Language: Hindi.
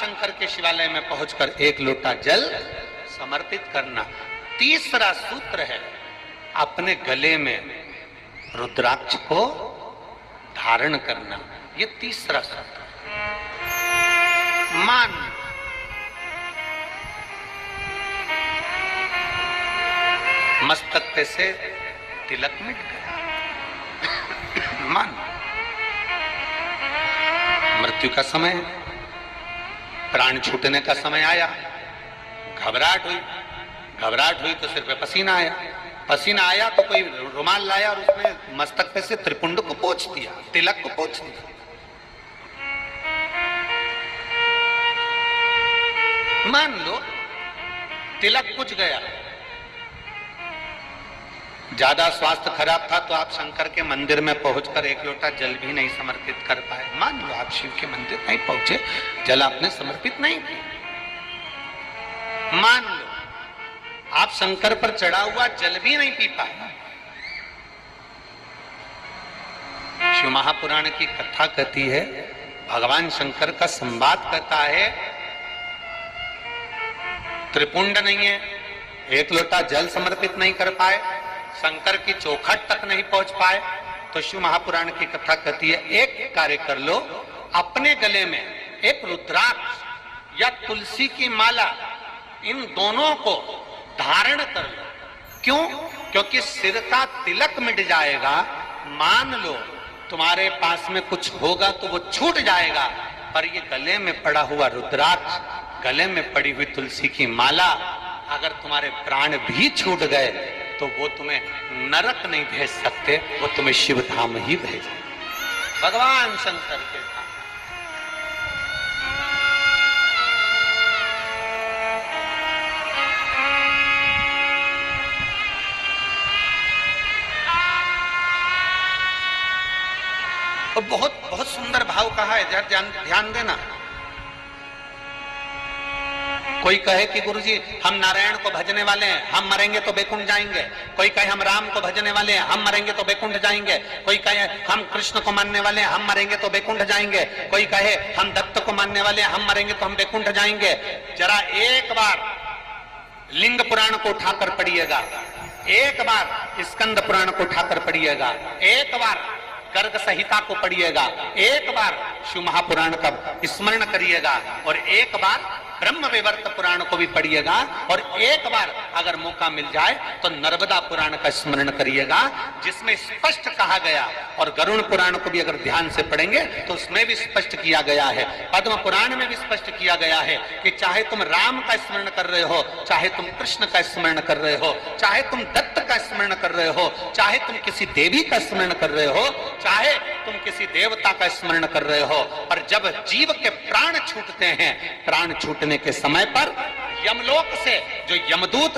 शंकर के शिवालय में पहुंचकर एक लोटा जल समर्पित करना। तीसरा सूत्र है अपने गले में रुद्राक्ष को धारण करना। ये तीसरा सूत्र। मान मस्तक पे से तिलक मिट गया। मान मृत्यु का समय है, प्राण छूटने का समय आया, घबराहट हुई तो सिर पे पसीना आया तो कोई रुमाल लाया और उसने मस्तक पे से त्रिपुंड को पोंछ दिया, तिलक को पोंछ दिया। मान लो तिलक कुछ गया, ज्यादा स्वास्थ्य खराब था तो आप शंकर के मंदिर में पहुंचकर एक लोटा जल भी नहीं समर्पित कर पाए। मान लो आप शिव के मंदिर नहीं पहुंचे, जल आपने समर्पित नहीं किया। मान लो आप शंकर पर चढ़ा हुआ जल भी नहीं पी पाए। शिव महापुराण की कथा कहती है, भगवान शंकर का संवाद कहता है, त्रिपुंड नहीं है, एक लोटा जल समर्पित नहीं कर पाए, शंकर की चौखट तक नहीं पहुंच पाए, तो शिव महापुराण की कथा कहती है एक कार्य कर लो, अपने गले में एक रुद्राक्ष या तुलसी की माला, इन दोनों को धारण कर लो। क्यों? क्योंकि सिर का तिलक मिट जाएगा। मान लो तुम्हारे पास में कुछ होगा तो वो छूट जाएगा, पर ये गले में पड़ा हुआ रुद्राक्ष, गले में पड़ी हुई तुलसी की माला, अगर तुम्हारे प्राण भी छूट गए तो वो तुम्हें नरक नहीं भेज सकते, वो तुम्हें शिव धाम ही भेजे, भगवान शंकर के धाम। और बहुत बहुत सुंदर भाव कहा है, जरा ध्यान देना। कोई कहे कि गुरुजी हम नारायण को भजने वाले हैं, हम मरेंगे तो बैकुंठ जाएंगे। कोई कहे हम राम को भजने वाले हैं, हम मरेंगे तो बैकुंठ जाएंगे। कोई कहे हम कृष्ण को मानने वाले हैं, हम मरेंगे तो बैकुंठ जाएंगे। कोई कहे हम दत्त को मानने वाले हैं, हम मरेंगे तो हम बैकुंठ जाएंगे। जरा एक बार लिंग पुराण को उठाकर पढ़िएगा, एक बार स्कंद पुराण को उठाकर पढ़िएगा, एक बार गर्ग संहिता को पढ़िएगा, एक बार शिव महापुराण का स्मरण करिएगा, और एक बार ब्रह्म वैवर्त पुराण को भी पढ़िएगा, और एक बार अगर मौका मिल जाए तो नर्मदा पुराण का स्मरण करिएगा, जिसमें स्पष्ट कहा गया, और गरुड़ पुराण को भी अगर ध्यान से पढ़ेंगे तो उसमें भी स्पष्ट किया गया है, पद्म पुराण में भी स्पष्ट किया गया है कि चाहे तुम राम का स्मरण कर रहे हो, चाहे तुम कृष्ण का स्मरण कर रहे हो, चाहे तुम दत्त का स्मरण कर रहे हो, चाहे तुम किसी देवी का स्मरण कर रहे हो, चाहे तुम किसी देवता का स्मरण कर रहे हो, और जब जीव के प्राण छूटते हैं, प्राण छूटने के समय पर यमलोक से जो यमदूत